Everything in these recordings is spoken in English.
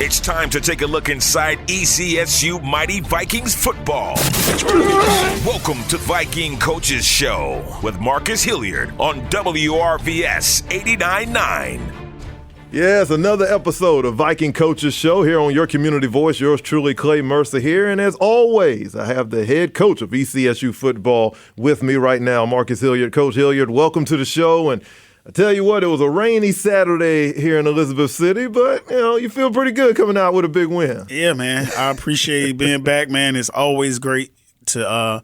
It's time to take a look inside ECSU Mighty Vikings football. Welcome to Viking Coaches Show with Marcus Hilliard on WRVS 89.9. Yes, another episode of Viking Coaches Show here on your community voice. Yours truly, Clay Mercer here. And as always, I have the head coach of ECSU football with me right now, Marcus Hilliard. Coach Hilliard, welcome to the show. And I tell you what, it was a rainy Saturday here in Elizabeth City, but, you feel pretty good coming out with a big win. Yeah, man. I appreciate being back, man. It's always great to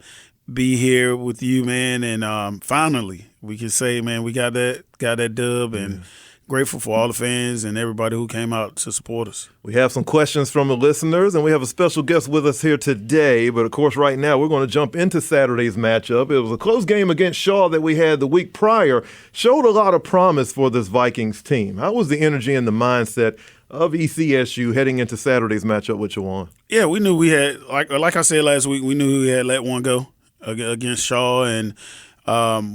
be here with you, man. And finally, we can say, man, we got that dub, and grateful for all the fans and everybody who came out to support us. We have some questions from the listeners, and we have a special guest with us here today. But, of course, right now we're going to jump into Saturday's matchup. It was a close game against Shaw that we had the week prior. Showed a lot of promise for this Vikings team. How was the energy and the mindset of ECSU heading into Saturday's matchup with Chowan? Yeah, we knew we had, like I said last week, we knew we had let one go against Shaw, and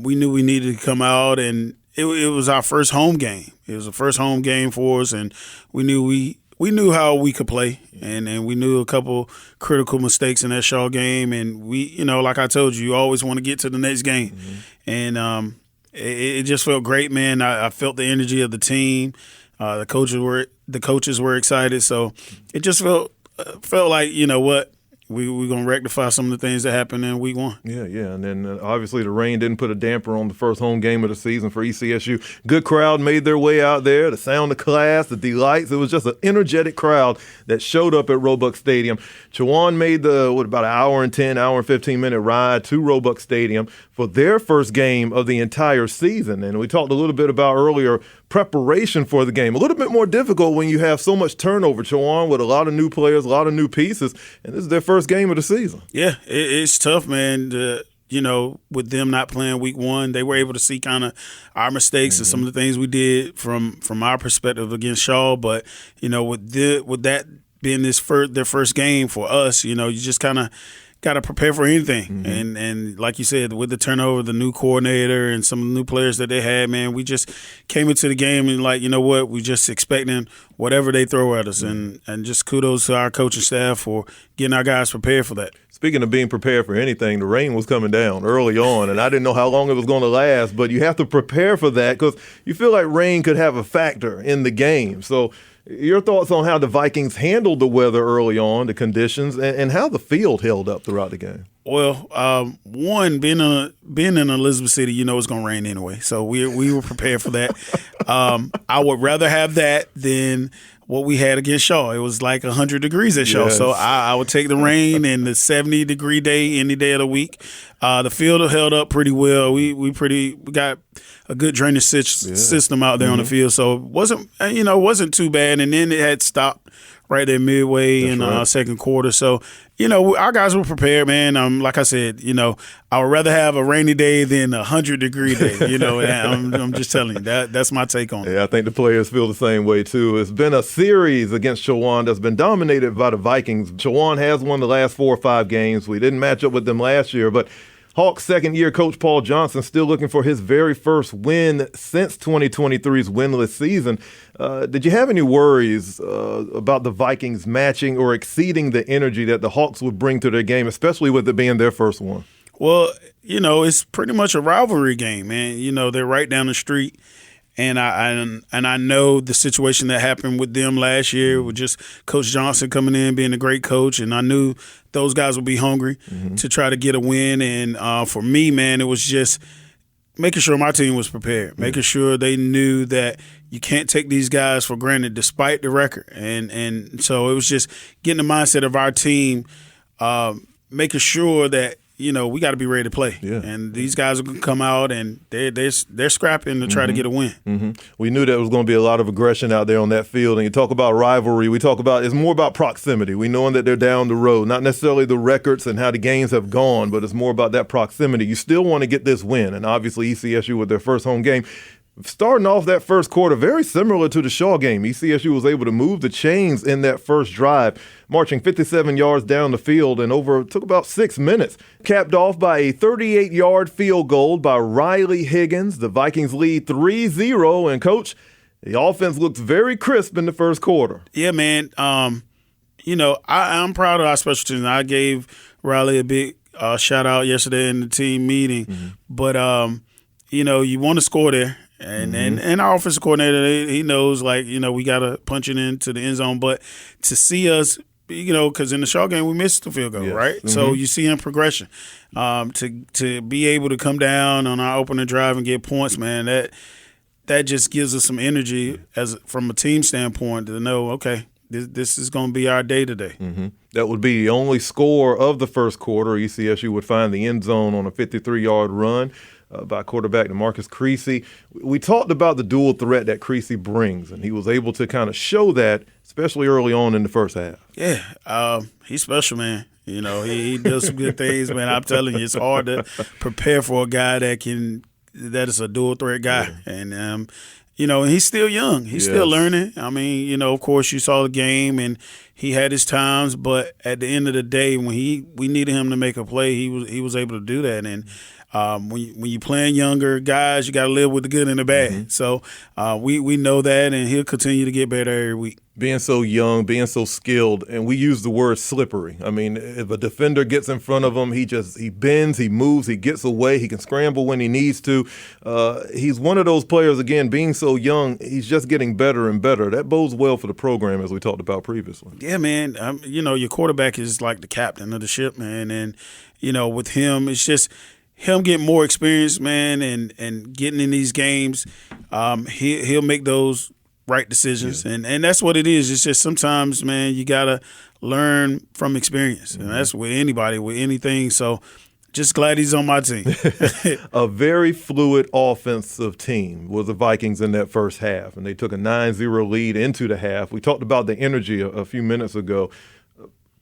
we knew we needed to come out, and it was our first home game. It was the first home game for us, and we knew how we could play, and we knew a couple critical mistakes in that Shaw game, and we, like I told you always want to get to the next game, and it just felt great, man. I felt the energy of the team. The coaches were excited, so it just felt like, what, we're going to rectify some of the things that happened in week one. Yeah, and then obviously the rain didn't put a damper on the first home game of the season for ECSU. Good crowd made their way out there, the sound of class, the delights. It was just an energetic crowd that showed up at Roebuck Stadium. Chowan made about an hour and 15-minute ride to Roebuck Stadium for their first game of the entire season. And we talked a little bit about earlier preparation for the game. A little bit more difficult when you have so much turnover, Chowan, with a lot of new players, a lot of new pieces, and this is their first game of the season. Yeah, it's tough, man. With them not playing week one, they were able to see kind of our mistakes and some of the things we did from our perspective against Shaw. But, with that being their first game for us, you just kind of got to prepare for anything. And like you said, with the turnover, the new coordinator and some of the new players that they had, man, we just came into the game and we just expecting whatever they throw at us. And just kudos to our coaching staff for getting our guys prepared for that. Speaking of being prepared for anything, the rain was coming down early on, and I didn't know how long it was going to last, but you have to prepare for that because you feel like rain could have a factor in the game. So your thoughts on how the Vikings handled the weather early on, the conditions, and how the field held up throughout the game? Well, one, being in Elizabeth City, it's going to rain anyway, so we were prepared for that. I would rather have that than what we had against Shaw. It was like 100 degrees at Shaw, so I would take the rain and the 70-degree day any day of the week. The field held up pretty well. We got a good drainage system out there on the field, so it wasn't too bad. And then it had stopped right there midway in second quarter. So, our guys were prepared, man. Like I said, I would rather have a rainy day than a 100-degree day. I'm just telling you, that's my take on it. Yeah, I think the players feel the same way, too. It's been a series against Chowan that's been dominated by the Vikings. Chowan has won the last 4 or 5 games. We didn't match up with them last year, but Hawks' second-year coach Paul Johnson still looking for his very first win since 2023's winless season. Did you have any worries about the Vikings matching or exceeding the energy that the Hawks would bring to their game, especially with it being their first one? Well, it's pretty much a rivalry game, man. They're right down the street. And I know the situation that happened with them last year with just Coach Johnson coming in, being a great coach, and I knew those guys would be hungry to try to get a win. And for me, man, it was just making sure my team was prepared, making sure they knew that you can't take these guys for granted despite the record. And so it was just getting the mindset of our team, making sure that we got to be ready to play. Yeah. And these guys are going to come out, and they're scrapping to try to get a win. We knew there was going to be a lot of aggression out there on that field. And you talk about rivalry. We talk about it's more about proximity. We knowing that they're down the road, not necessarily the records and how the games have gone, but it's more about that proximity. You still want to get this win. And obviously ECSU with their first home game. Starting off that first quarter, very similar to the Shaw game. ECSU was able to move the chains in that first drive, marching 57 yards down the field and took about 6 minutes. Capped off by a 38-yard field goal by Riley Higgins. The Vikings lead 3-0. And, Coach, The offense looked very crisp in the first quarter. Yeah, man. I'm proud of our special teams. I gave Riley a big shout out yesterday in the team meeting. Mm-hmm. But, you want to score there. And our offensive coordinator, he knows, we got to punch it into the end zone. But to see us, because in the Shaw game we missed the field goal, yes. Right? Mm-hmm. So you see in progression. To be able to come down on our opening drive and get points, man, that just gives us some energy from a team standpoint to know, okay, this is going to be our day today. Mm-hmm. That would be the only score of the first quarter. ECSU would find the end zone on a 53-yard run by quarterback DeMarcus Creasy. We talked about the dual threat that Creasy brings, and he was able to kind of show that, especially early on in the first half. Yeah, he's special, man. He does some good things, man. I'm telling you, it's hard to prepare for a guy that is a dual threat guy. Yeah. And, he's still young. He's still learning. I mean, of course, you saw the game, and he had his times. But at the end of the day, when we needed him to make a play, he was able to do that. And when you're playing younger guys, you got to live with the good and the bad. Mm-hmm. So we know that, and he'll continue to get better every week. Being so young, being so skilled, and we use the word slippery. I mean, if a defender gets in front of him, he bends, he moves, he gets away, he can scramble when he needs to. He's one of those players, again, being so young, he's just getting better and better. That bodes well for the program, as we talked about previously. Yeah, man. Your quarterback is like the captain of the ship, man. And, with him, it's just him getting more experience, man, and getting in these games. He'll make those right decisions, and that's what it is. It's just sometimes, man, you gotta learn from experience, and that's with anybody, with anything. So, just glad he's on my team. A very fluid offensive team was the Vikings in that first half, and they took a 9-0 lead into the half. We talked about the energy a few minutes ago.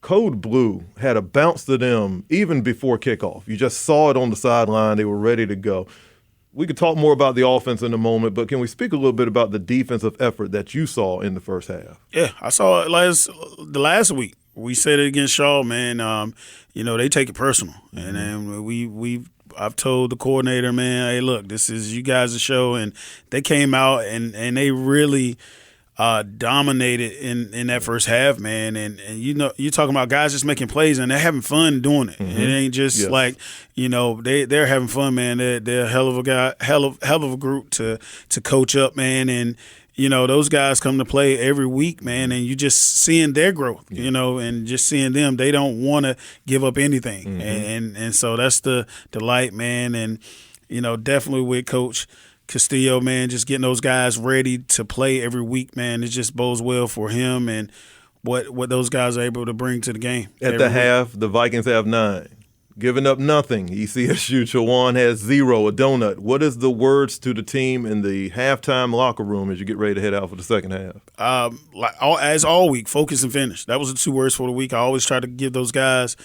Code Blue had a bounce to them even before kickoff. You just saw it on the sideline. They were ready to go. We could talk more about the offense in a moment, but can we speak a little bit about the defensive effort that you saw in the first half? Yeah, I saw it last week. We said it against Shaw, man. They take it personal, and then I've told the coordinator, man, hey, look, this is you guys' show, and they came out and they really dominated in that first half, man. And you're talking about guys just making plays and they're having fun doing it. Mm-hmm. It ain't just they're having fun, man. They're a hell of a group to coach up, man. And those guys come to play every week, man, and you just seeing their growth, and just seeing them. They don't want to give up anything, mm-hmm. and so that's the delight, man. And definitely with Coach Castillo, man, just getting those guys ready to play every week, man, it just bodes well for him and what those guys are able to bring to the game. At the half, the Vikings have 9. Giving up nothing. ECSU Chowan has 0, a donut. What is the words to the team in the halftime locker room as you get ready to head out for the second half? As all week, focus and finish. That was the 2 words for the week. I always try to give those guys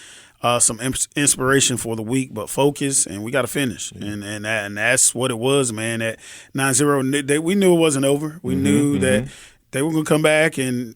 some inspiration for the week, but focus, and we got to finish. Mm-hmm. And that's what it was, man. At 9-0, we knew it wasn't over. We knew that they were going to come back, and,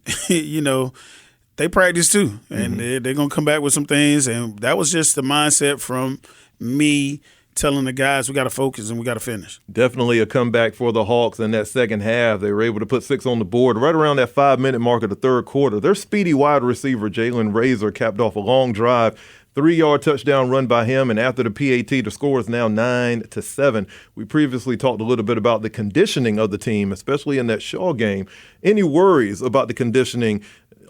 they practiced too. And they're going to come back with some things. And that was just the mindset from me telling the guys we got to focus and we got to finish. Definitely a comeback for the Hawks in that second half. They were able to put 6 on the board right around that 5-minute mark of the third quarter. Their speedy wide receiver, Jalen Razor, capped off a long drive. 3-yard touchdown run by him, and after the PAT, the score is now 9-7. We previously talked a little bit about the conditioning of the team, especially in that Shaw game. Any worries about the conditioning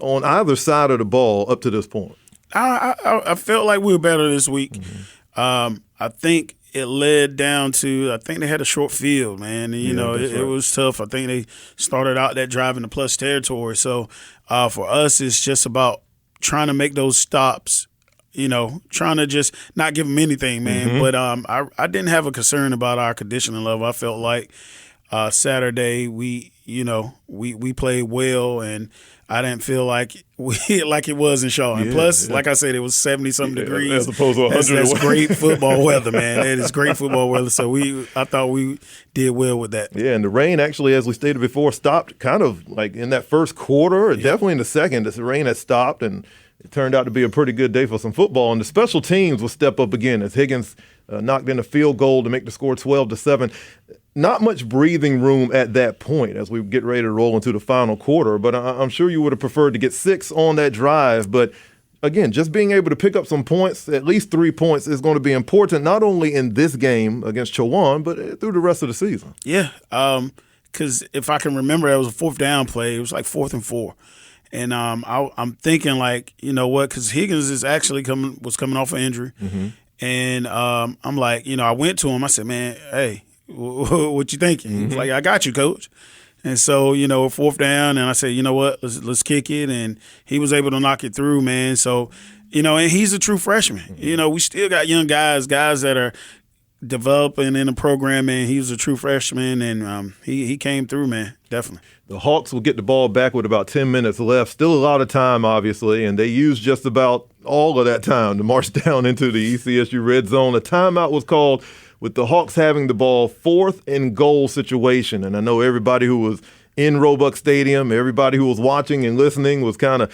on either side of the ball up to this point? I felt like we were better this week. Mm-hmm. I think it led down to, I think they had a short field, man. And, it was tough. I think they started out that drive in the plus territory. So for us, it's just about trying to make those stops, trying to just not give them anything, man. Mm-hmm. But I didn't have a concern about our conditioning level. I felt like Saturday we played well, and I didn't feel like it was in Shaw. And plus, like I said, it was 70-something degrees. As opposed to 100. That's great football weather, man. That is great football weather. So I thought we did well with that. Yeah, and the rain actually, as we stated before, stopped kind of like in that first quarter. Yeah. Definitely in the second, the rain had stopped, and it turned out to be a pretty good day for some football. And the special teams will step up again as Higgins knocked in a field goal to make the score 12-7. not much breathing room at that point as we get ready to roll into the final quarter. But I'm sure you would have preferred to get 6 on that drive. But again, just being able to pick up some points, at least 3 points, is going to be important, not only in this game against Chowan, but through the rest of the season. Yeah, because if I can remember, it was a 4th down play. It was like 4th and 4. And I'm thinking, like, you know what, because Higgins is actually was coming off an injury. Mm-hmm. And I'm like, you know, I went to him. I said, man, hey, what you thinking? Mm-hmm. He's like, I got you, coach. And so, you know, 4th down, and I said, you know what, let's kick it. And he was able to knock it through, man. So, you know, and he's a true freshman. Mm-hmm. You know, we still got young guys that are developing in the program, and he was a true freshman, and he came through, man, definitely. The Hawks will get the ball back with about 10 minutes left. Still a lot of time, obviously, and they used just about all of that time to march down into the ECSU red zone. A timeout was called with the Hawks having the ball, 4th and goal situation. And I know everybody who was in Roebuck Stadium, everybody who was watching and listening was kind of,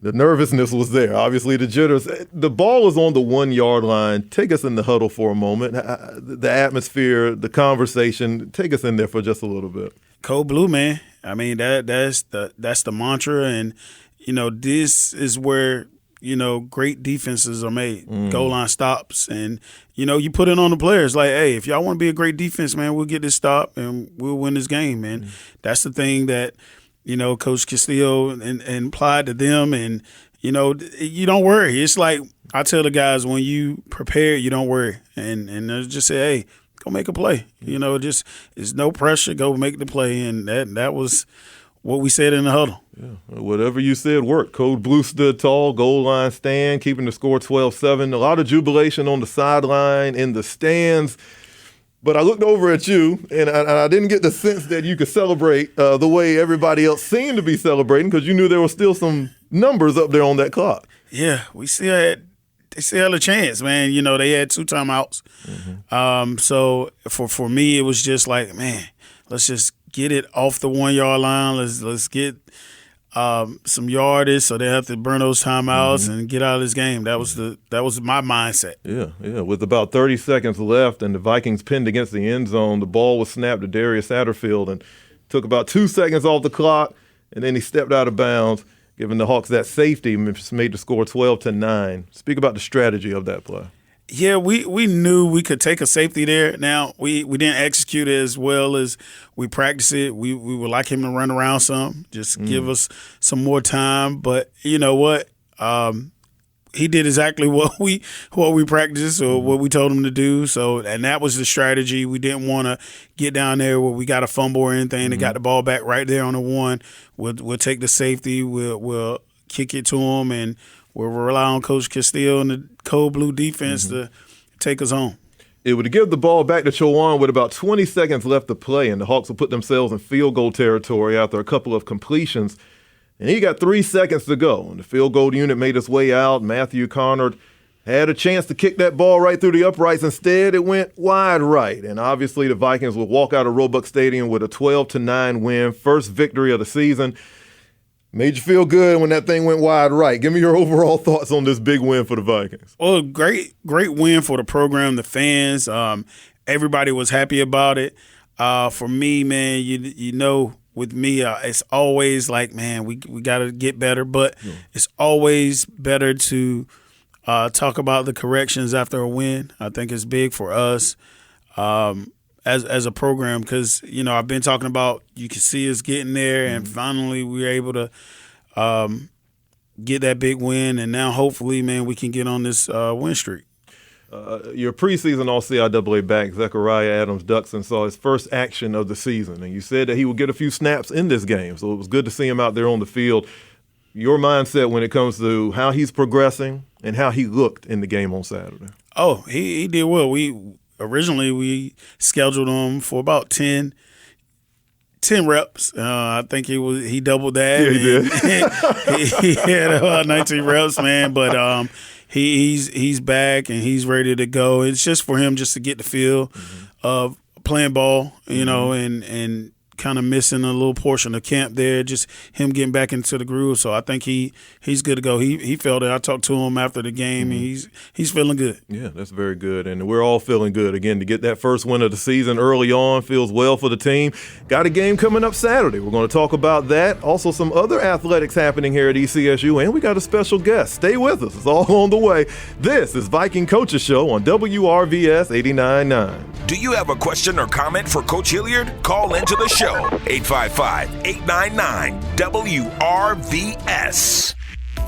the nervousness was there. Obviously, the jitters. The ball is on the 1 yard line. Take us in the huddle for a moment. The atmosphere, the conversation. Take us in there for just a little bit. Code Blue, man. I mean, that's the mantra, and you know, this is where, you know, great defenses are made. Goal line stops, and you know, you put it on the players. Like, hey, if y'all want to be a great defense, man, we'll get this stop and we'll win this game, man. That's the thing that, you know, Coach Castillo and applied to them, and you know, you don't worry. It's like I tell the guys, when you prepare, you don't worry, and just say, hey, go make a play. You know, just it's no pressure. Go make the play, and that was what we said in the huddle. Yeah, whatever you said worked. Code Blue stood tall, goal line stand, keeping the score 12-7. A lot of jubilation on the sideline, in the stands. But I looked over at you, and I didn't get the sense that you could celebrate the way everybody else seemed to be celebrating, because you knew there were still some numbers up there on that clock. Yeah, they still had a chance, man. You know, they had 2 timeouts. So for me, it was just like, man, let's just get it off the 1 yard line. Let's get some yardage, so they have to burn those timeouts and get out of this game. That was my mindset. Yeah. With about 30 seconds left and the Vikings pinned against the end zone, the ball was snapped to Darius Satterfield and took about 2 seconds off the clock, and then he stepped out of bounds, giving the Hawks that safety, which made the score 12-9. Speak about the strategy of that play. Yeah, we knew we could take a safety there. Now, we didn't execute it as well as we practiced it. We would like him to run around some, just give us some more time. But you know what? He did exactly what we practiced or what we told him to do. So, and that was the strategy. We didn't want to get down there where we got a fumble or anything. They got the ball back right there on the 1. We'll take the safety. We'll kick it to him, and we'll rely on Coach Castillo and the Code Blue defense to take us home. It would give the ball back to Chowan with about 20 seconds left to play, and the Hawks will put themselves in field goal territory after a couple of completions. And he got 3 seconds to go, and the field goal unit made its way out. Matthew Conard had a chance to kick that ball right through the uprights. Instead, it went wide right. And obviously the Vikings will walk out of Roebuck Stadium with a 12-9 win, first victory of the season. Made you feel good when that thing went wide right. Give me your overall thoughts on this big win for the Vikings. Well, great win for the program, the fans. Everybody was happy about it. For me, man, you know, with me, it's always like, man, we got to get better. But it's always better to talk about the corrections after a win. I think it's big for us as a program, because, you know, I've been talking about, you can see us getting there, and finally we were able to get that big win, and now hopefully, man, we can get on this win streak. Your preseason All-CIAA back, Zechariah Adams-Duxon, saw his first action of the season, and you said that he would get a few snaps in this game, so it was good to see him out there on the field. Your mindset when it comes to how he's progressing and how he looked in the game on Saturday? Oh, he did well. Originally, we scheduled him for about 10 reps. I think he doubled that. Yeah, he did. He had about 19 reps, man. But he's back and he's ready to go. It's just for him just to get the feel of playing ball, you know, and kind of missing a little portion of camp there, just him getting back into the groove. So I think he's good to go. He felt it. I talked to him after the game, and he's feeling good. Yeah, that's very good. And we're all feeling good. Again, to get that first win of the season early on feels well for the team. Got a game coming up Saturday. We're going to talk about that. Also, some other athletics happening here at ECSU, and we got a special guest. Stay with us. It's all on the way. This is Viking Coaches Show on WRVS 89.9. Do you have a question or comment for Coach Hilliard? Call into the show, 855-899-WRVS.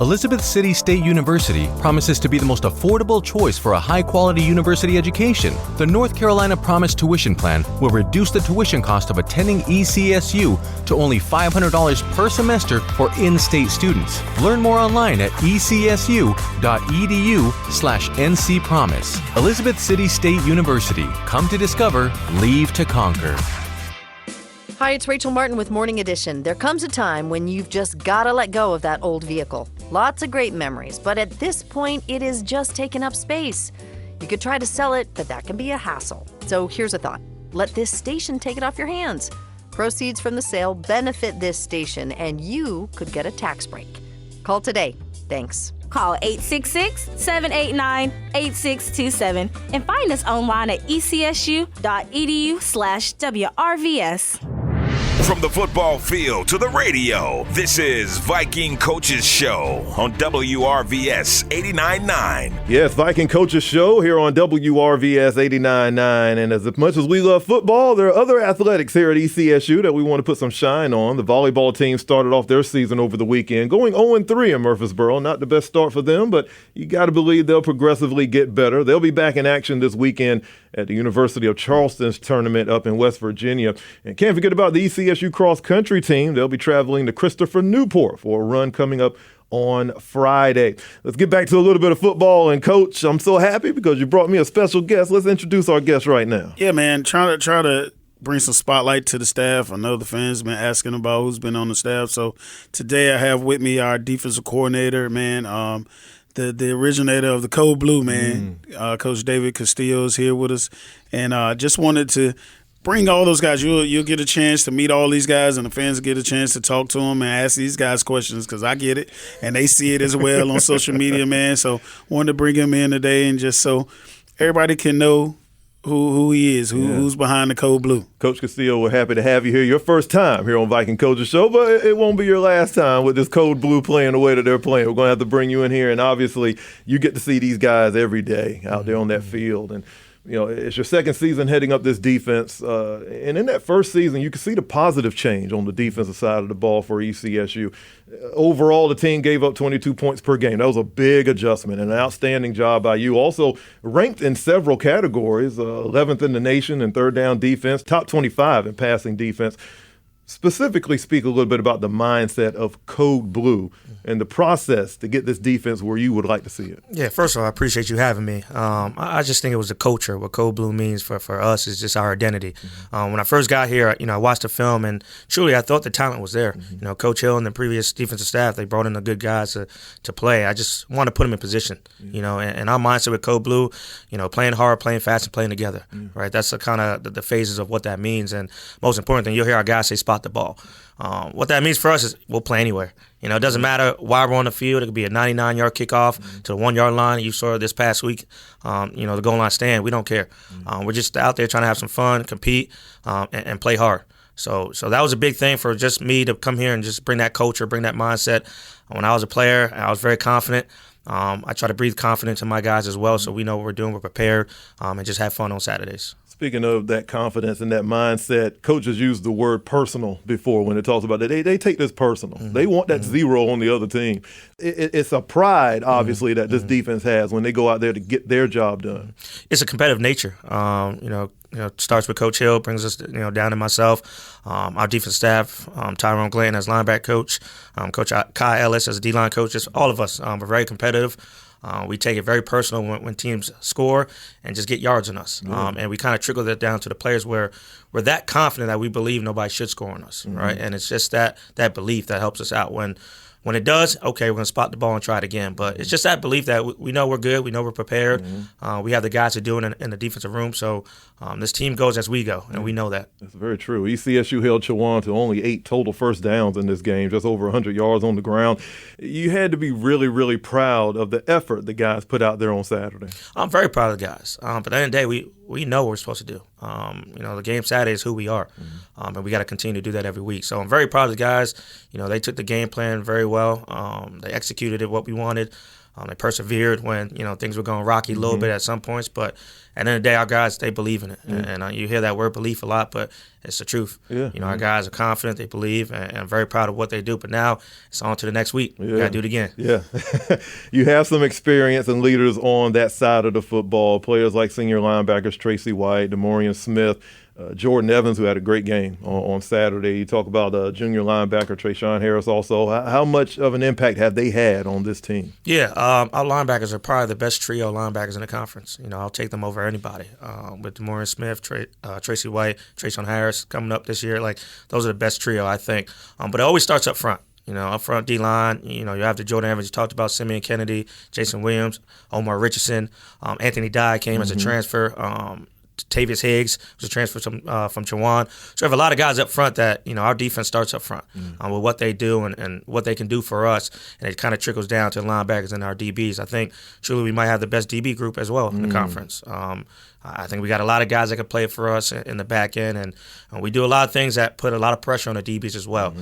Elizabeth City State University promises to be the most affordable choice for a high-quality university education. The North Carolina Promise tuition plan will reduce the tuition cost of attending ECSU to only $500 per semester for in-state students. Learn more online at ecsu.edu/ncpromise. Elizabeth City State University. Come to discover, leave to conquer. Hi, it's Rachel Martin with Morning Edition. There comes a time when you've just got to let go of that old vehicle. Lots of great memories, but at this point, it is just taking up space. You could try to sell it, but that can be a hassle. So here's a thought. Let this station take it off your hands. Proceeds from the sale benefit this station, and you could get a tax break. Call today. Thanks. Call 866-789-8627 and find us online at ecsu.edu/WRVS. From the football field to the radio, this is Viking Coaches Show on WRVS 89.9. Yes, Viking Coaches Show here on WRVS 89.9. And as much as we love football, there are other athletics here at ECSU that we want to put some shine on. The volleyball team started off their season over the weekend, going 0-3 in Murfreesboro. Not the best start for them, but you got to believe they'll progressively get better. They'll be back in action this weekend at the University of Charleston's tournament up in West Virginia. And can't forget about the ECSU cross-country team. They'll be traveling to Christopher Newport for a run coming up on Friday. Let's get back to a little bit of football. And, Coach, I'm so happy because you brought me a special guest. Let's introduce our guest right now. Yeah, man, try to bring some spotlight to the staff. I know the fans have been asking about who's been on the staff. So today I have with me our defensive coordinator, man, the originator of the Code Blue, man. Coach David Castillo is here with us. And just wanted to bring all those guys. You'll get a chance to meet all these guys, and the fans get a chance to talk to them and ask these guys questions because I get it, and they see it as well on social media, man. So wanted to bring him in today and just so everybody can know who he is, who's behind the Code Blue. Coach Castillo, we're happy to have you here. Your first time here on Viking Coaches Show, but it won't be your last time with this Code Blue playing the way that they're playing. We're going to have to bring you in here, and obviously you get to see these guys every day out there on that field. And you know, it's your second season heading up this defense. And in that first season, you can see the positive change on the defensive side of the ball for ECSU. Overall, the team gave up 22 points per game. That was a big adjustment and an outstanding job by you. Also ranked in several categories, 11th in the nation in third down defense, top 25 in passing defense. Specifically speak a little bit about the mindset of Code Blue and the process to get this defense where you would like to see it. Yeah, first of all, I appreciate you having me. I just think it was the culture. What Code Blue means for us is just our identity. When I first got here, I watched the film, and truly I thought the talent was there. Coach Hill and the previous defensive staff, they brought in the good guys to play. I just want to put them in position, and our mindset with Code Blue, playing hard, playing fast, and playing together, right? That's the kind of the phases of what that means. And most important thing, you'll hear our guys say spot the ball. What that means for us is we'll play anywhere. It doesn't matter why we're on the field. It could be a 99-yard kickoff to the 1-yard line. You saw this past week, the goal line stand. We don't care. We're just out there trying to have some fun, compete, and play hard. So that was a big thing for just me to come here and just bring that culture, bring that mindset. When I was a player, I was very confident. I try to breathe confidence in my guys as well, so we know what we're doing, we're prepared, and just have fun on Saturdays. Speaking of that confidence and that mindset, coaches used the word personal before when it talks about that. They take this personal. They want that zero on the other team. It's a pride, obviously, that this defense has when they go out there to get their job done. It's a competitive nature. It starts with Coach Hill, brings us down to myself, our defense staff, Tyrone Glenn as linebacker coach, Coach Kai Ellis as a D-line coach. Just all of us are very competitive. We take it very personal when teams score and just get yards on us. And we kind of trickle that down to the players where we're that confident that we believe nobody should score on us, right? And it's just that belief that helps us out when When it does, okay, we're going to spot the ball and try it again. But it's just that belief that we know we're good, we know we're prepared. We have the guys to do it in the defensive room. So this team goes as we go, and we know that. That's very true. ECSU held Chowan to only 8 total first downs in this game, just over 100 yards on the ground. You had to be really, really proud of the effort the guys put out there on Saturday. I'm very proud of the guys. But at the end of the day, we know what we're supposed to do. The game Saturday is who we are, and we got to continue to do that every week. So I'm very proud of the guys. They took the game plan very well. They executed it what we wanted. They persevered when things were going rocky a little bit at some points, but at the end of the day, our guys, they believe in it. And you hear that word belief a lot, but it's the truth. Our guys are confident, they believe, and I'm very proud of what they do. But now it's on to the next week. We got to do it again. Yeah. You have some experience and leaders on that side of the football. Players like senior linebackers Tracy White, Demorian Smith, Jordan Evans, who had a great game on Saturday. You talk about junior linebacker Trayshawn Harris also. How much of an impact have they had on this team? Yeah, our linebackers are probably the best trio of linebackers in the conference. I'll take them over anybody. With Demorian Smith, Tracy White, Trayshawn Harris coming up this year, those are the best trio, I think. But it always starts up front. Up front D-line, you have the Jordan Evans. You talked about Simeon Kennedy, Jason Williams, Omar Richardson. Anthony Dye came as a transfer. Tavius Higgs was a transfer from Chowan. So we have a lot of guys up front that, our defense starts up front with what they do and what they can do for us. And it kind of trickles down to the linebackers and our DBs. I think truly we might have the best DB group as well in the conference. I think we got a lot of guys that can play for us in the back end, and we do a lot of things that put a lot of pressure on the DBs as well.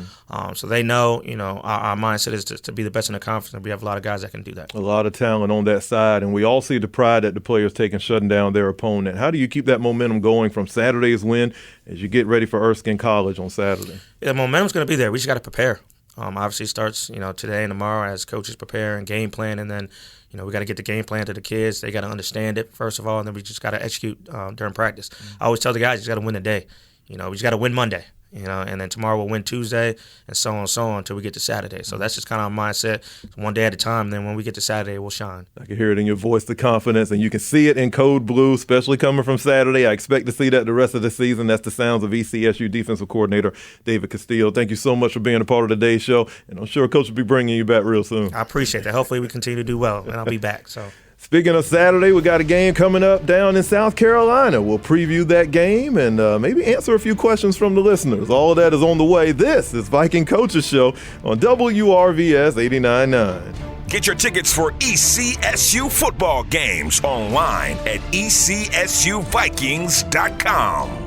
So they know, our mindset is to be the best in the conference, and we have a lot of guys that can do that. A lot of talent on that side, and we all see the pride that the players take in shutting down their opponent. How do you keep that momentum going from Saturday's win as you get ready for Erskine College on Saturday? Yeah, momentum's going to be there. We just got to prepare. Obviously it starts, today and tomorrow as coaches prepare and game plan, and then we got to get the game plan to the kids. They got to understand it, first of all, and then we just got to execute during practice. I always tell the guys, you just got to win the day. We just got to win Monday, and then tomorrow we'll win Tuesday, and so on until we get to Saturday. So that's just kind of our mindset. It's one day at a time, and then when we get to Saturday, we'll shine. I can hear it in your voice, the confidence, and you can see it in Code Blue, especially coming from Saturday. I expect to see that the rest of the season. That's the sounds of ECSU defensive coordinator David Castillo. Thank you so much for being a part of today's show, and I'm sure Coach will be bringing you back real soon. I appreciate that. Hopefully we continue to do well, and I'll be back. So. Speaking of Saturday, we got a game coming up down in South Carolina. We'll preview that game and maybe answer a few questions from the listeners. All of that is on the way. This is Viking Coaches Show on WRVS 89.9. Get your tickets for ECSU football games online at ECSUVikings.com.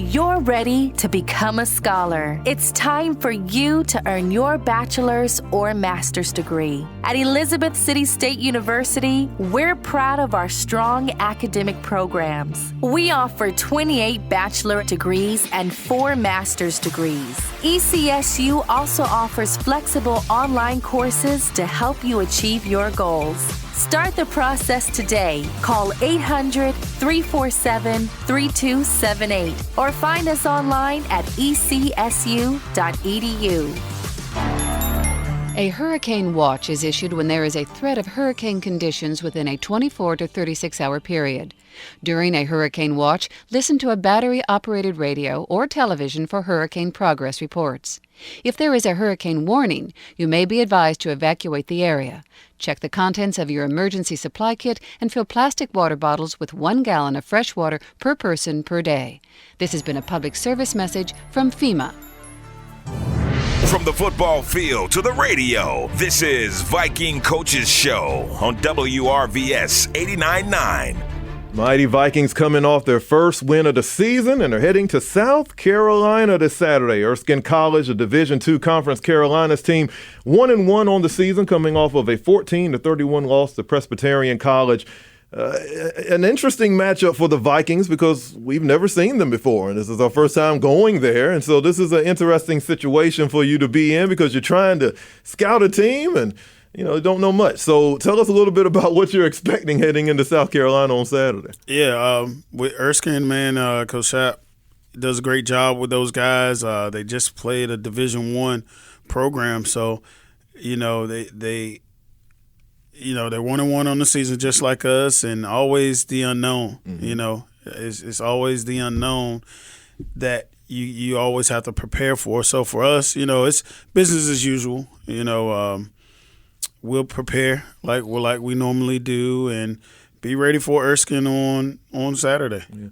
You're ready to become a scholar. It's time for you to earn your bachelor's or master's degree. At Elizabeth City State University, we're proud of our strong academic programs. We offer 28 bachelor degrees and 4 master's degrees. ECSU also offers flexible online courses to help you achieve your goals. Start the process today. Call 800-347-3278 or find us online at ecsu.edu. A hurricane watch is issued when there is a threat of hurricane conditions within a 24 to 36-hour period. During a hurricane watch, listen to a battery-operated radio or television for hurricane progress reports. If there is a hurricane warning, you may be advised to evacuate the area. Check the contents of your emergency supply kit and fill plastic water bottles with 1 gallon of fresh water per person per day. This has been a public service message from FEMA. From the football field to the radio, this is Viking Coaches Show on WRVS 89.9. Mighty Vikings coming off their first win of the season and are heading to South Carolina this Saturday. Erskine College, a Division II Conference Carolinas team, 1-1 on the season, coming off of a 14-31 loss to Presbyterian College. An interesting matchup for the Vikings because we've never seen them before, and this is our first time going there. And so this is an interesting situation for you to be in because you're trying to scout a team and don't know much. So tell us a little bit about what you're expecting heading into South Carolina on Saturday. Yeah, with Erskine, man, Coach Shapp does a great job with those guys. They just played a Division I program, so they're 1-1 on the season just like us, and always the unknown. It's always the unknown that you always have to prepare for. So for us, it's business as usual. We'll prepare like we normally do and be ready for Erskine on Saturday. Yeah.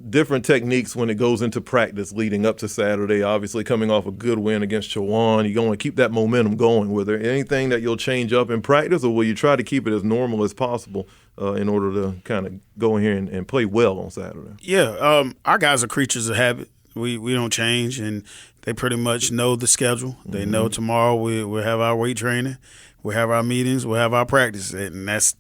Different techniques when it goes into practice leading up to Saturday. Obviously, coming off a good win against Chowan, you're going to keep that momentum going. Was there anything that you'll change up in practice, or will you try to keep it as normal as possible in order to kind of go in here and play well on Saturday? Yeah, our guys are creatures of habit. We don't change, and they pretty much know the schedule. They know tomorrow we'll have our weight training, we'll have our meetings, we'll have our practice, and that's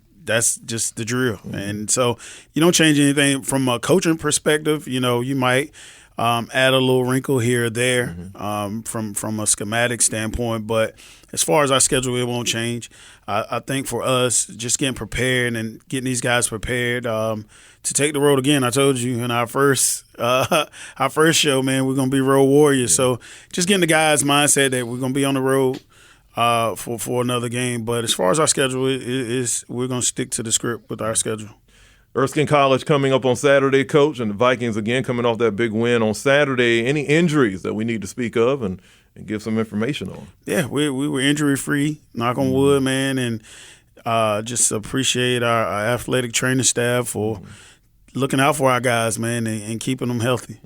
just the drill. And so you don't change anything from a coaching perspective. You might add a little wrinkle here or there from a schematic standpoint. But as far as our schedule, it won't change. I think for us, just getting prepared and getting these guys prepared to take the road again. I told you in our first show, man, we're going to be road warriors. So just getting the guys' mindset that we're going to be on the road for another game. But as far as our schedule is, we're going to stick to the script with our schedule. Erskine College coming up on Saturday, Coach, and the Vikings again coming off that big win on Saturday. Any injuries that we need to speak of and give some information on? Yeah, we were injury-free, knock on wood, man, and just appreciate our athletic training staff for looking out for our guys, man, and keeping them healthy.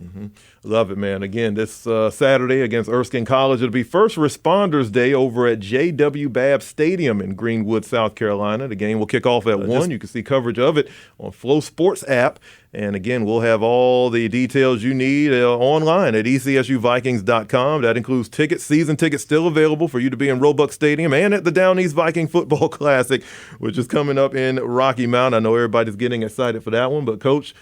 Love it, man. Again, this Saturday against Erskine College, it'll be First Responders Day over at J.W. Babb Stadium in Greenwood, South Carolina. The game will kick off at 1. You can see coverage of it on Flow Sports app. And again, we'll have all the details you need online at ECSUVikings.com. That includes tickets, season tickets still available for you to be in Roebuck Stadium and at the Down East Viking Football Classic, which is coming up in Rocky Mount. I know everybody's getting excited for that one, but Coach,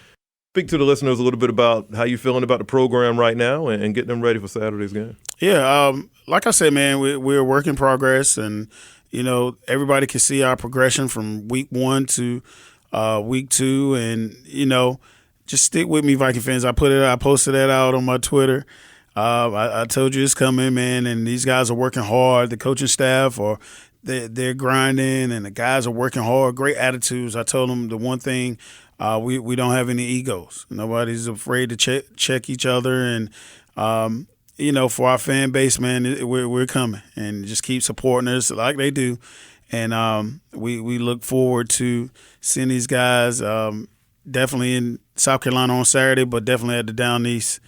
speak to the listeners a little bit about how you're feeling about the program right now and getting them ready for Saturday's game. Yeah, like I said, man, we're a work in progress, and everybody can see our progression from week 1 to week 2, and just stick with me, Viking fans. I posted that out on my Twitter. I told you it's coming, man, and these guys are working hard. The coaching staff they're grinding, and the guys are working hard. Great attitudes. I told them the one thing. We don't have any egos. Nobody's afraid to check each other, and for our fan base, man, we're coming, and just keep supporting us like they do, and we look forward to seeing these guys definitely in South Carolina on Saturday, but definitely at the Down East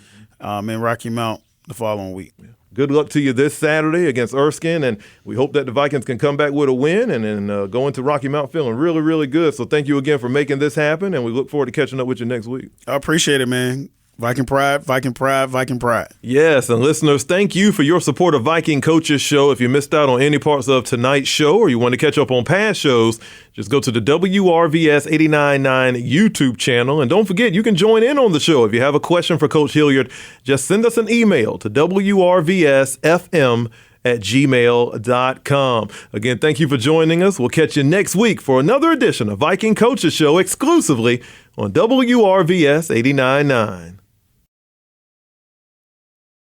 in Rocky Mount the following week. Good luck to you this Saturday against Erskine, and we hope that the Vikings can come back with a win and then go into Rocky Mount feeling really, really good. So thank you again for making this happen, and we look forward to catching up with you next week. I appreciate it, man. Viking pride, Viking pride, Viking pride. Yes, and listeners, thank you for your support of Viking Coaches Show. If you missed out on any parts of tonight's show or you want to catch up on past shows, just go to the WRVS 89.9 YouTube channel. And don't forget, you can join in on the show. If you have a question for Coach Hilliard, just send us an email to WRVSFM@gmail.com. Again, thank you for joining us. We'll catch you next week for another edition of Viking Coaches Show exclusively on WRVS 89.9.